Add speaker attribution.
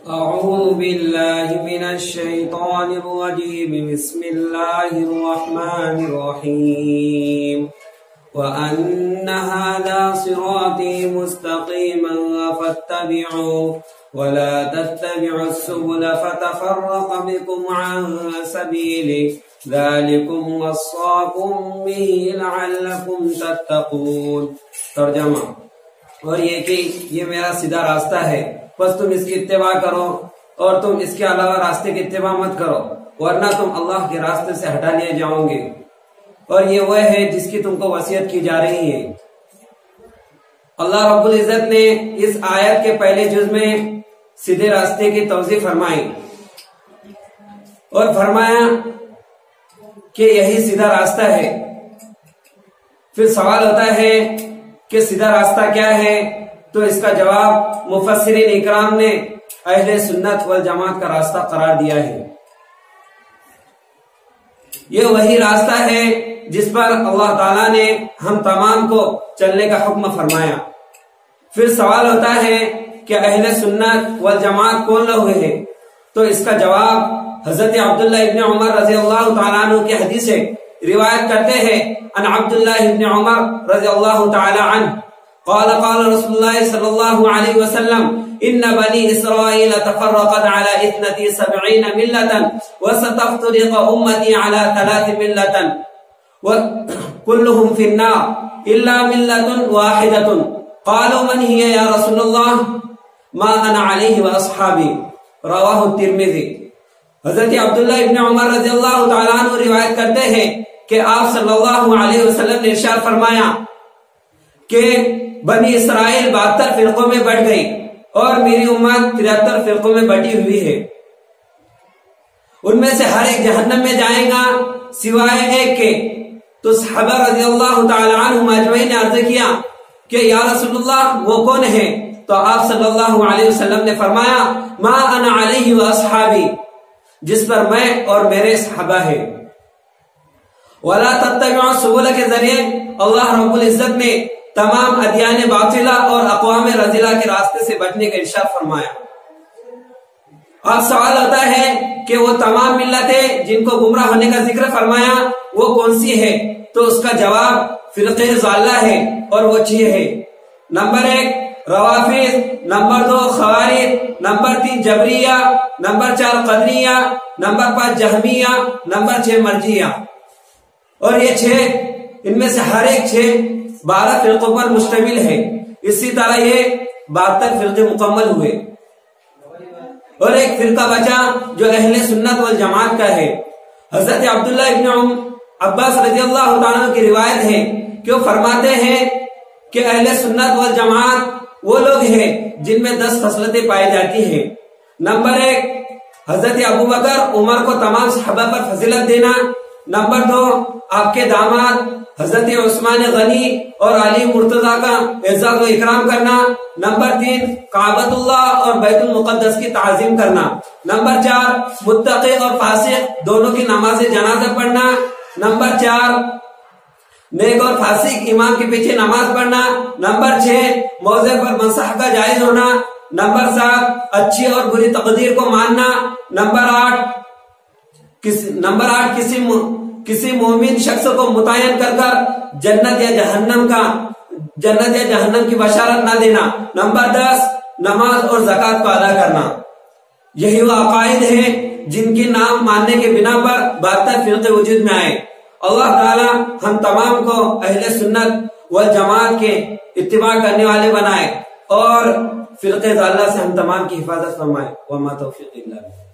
Speaker 1: أعوذ بالله من الشيطان الرجيم بسم الله الرحمن الرحيم وأن هذا صراطي مستقيما فاتبعوه ولا تتبعوا السبل فتفرق بكم عن سبيله ذلكم وصاكم به لعلكم تتقون۔ ترجمہ، اور یہ کہ یہ میرا سیدھا راستہ ہے، بس تم اس کی اتباع کرو اور تم اس کے علاوہ راستے کی اتباع مت کرو، ورنہ تم اللہ کے راستے سے ہٹا لیے جاؤ گے۔ اور یہ وہ ہے جس کی تم کو وصیت کی جا رہی ہے۔ اللہ رب العزت نے اس آیت کے پہلے جز میں سیدھے راستے کی توضیح فرمائی اور فرمایا کہ یہی سیدھا راستہ ہے۔ پھر سوال ہوتا ہے کہ سیدھا راستہ کیا ہے؟ تو اس کا جواب مفسرین اکرام نے اہل سنت والجماعت کا راستہ قرار دیا ہے۔ یہ وہی راستہ ہے جس پر اللہ تعالیٰ نے ہم تمام کو چلنے کا حکم فرمایا۔ پھر سوال ہوتا ہے کہ اہل سنت والجماعت کون لوگ ہیں؟ تو اس کا جواب حضرت عبداللہ ابن عمر رضی اللہ تعالیٰ عنہ کی حدیث ہے، روایت کرتے ہیں ان عبداللہ ابن عمر رضی اللہ تعالیٰ عنہ قال قال رسول الله صلى الله عليه وسلم إن بني إسرائيل تفرقت على 72 ملة وستفترق أمتي على 3 ملة وكلهم في النار إلا ملة واحدة قالوا من هي يا رسول الله ما أنا عليه وأصحابي رواه الترمذي۔ حضرت عبداللہ ابن عمر رضی اللہ تعالیٰ عنہ روایت کرتے ہیں کہ آپ صلی اللہ علیہ وسلم نے ارشاد فرمایا کہ بنی اسرائیل 72 فرقوں میں بٹ گئی اور میری امت 73 فرقوں میں بٹی ہوئی ہے۔ ان میں سے ہر ایک جہنم میں جائے گا سوائے ایک کے۔ تو صحابہ رضی اللہ تعالی عنہم اجمعین نے عرض کیا کہ یا رسول اللہ وہ کون ہے؟ تو آپ صلی اللہ علیہ وسلم نے فرمایا ما انا علیہ واصحابی، جس پر میں اور میرے صحابہ ہیں۔ ولا تتبعوا السبل کے ذریعے اللہ رب العزت نے تمام ادیان باطلہ اور اقوام رذیلہ کے راستے سے بچنے کا ارشاد فرمایا۔ اب سوال ہوتا ہے کہ وہ تمام ملتیں جن کو گمراہ ہونے کا ذکر فرمایا وہ کون سی ہے؟ تو اس کا جواب فرقہ ضالہ ہے، اور وہ 6 ہے۔ نمبر 1 روافض، نمبر 2 خوارج، number 3 Jabariya, number 4 قدریہ، number 5 جہمیہ، number 6 مرجیہ۔ اور یہ 6 ان میں سے ہر ایک 6 12 فرقوں پر مشتمل ہے۔ اسی طرح یہ 72 فرقے مکمل ہوئے اور ایک فرقہ بچا جو اہل سنت والجماعت کا ہے۔ حضرت عبداللہ ابن عباس رضی اللہ تعالیٰ عنہ کی روایت ہے کہ وہ فرماتے ہیں کہ اہل سنت والجماعت وہ لوگ ہیں جن میں 10 خصلتیں پائی جاتی ہیں۔ نمبر 1 حضرت ابوبکر عمر کو تمام صحابہ پر فضیلت دینا۔ نمبر 2 آپ کے داماد حضرت عثمان غنی اور علی مرتضی کا اعزاز و اکرام کرنا۔ نمبر 3 کعبۃ اللہ اور بیت المقدس کی تعظیم کرنا۔ نمبر 4 متقی اور فاسق دونوں کی نماز جنازہ پڑھنا۔ نمبر 4 نیک اور فاسق امام کے پیچھے نماز پڑھنا۔ نمبر 6 موضع پر منصح کا جائز ہونا۔ نمبر 7 اچھی اور بری تقدیر کو ماننا۔ نمبر 8 کسی مومن شخص کو متعین کر جنت یا جہنم کی بشارت نہ دینا۔ نمبر 10 نماز اور زکوٰۃ کو ادا کرنا۔ یہی وہ عقائد ہیں جن کی نام ماننے کے بنا پر 72 فرقے وجود میں آئے۔ اللہ تعالی ہم تمام کو اہل سنت والجماعت کے اتباع کرنے والے بنائے اور فرقے ضالہ سے ہم تمام کی حفاظت فرمائے۔ وما توفیق الا باللہ۔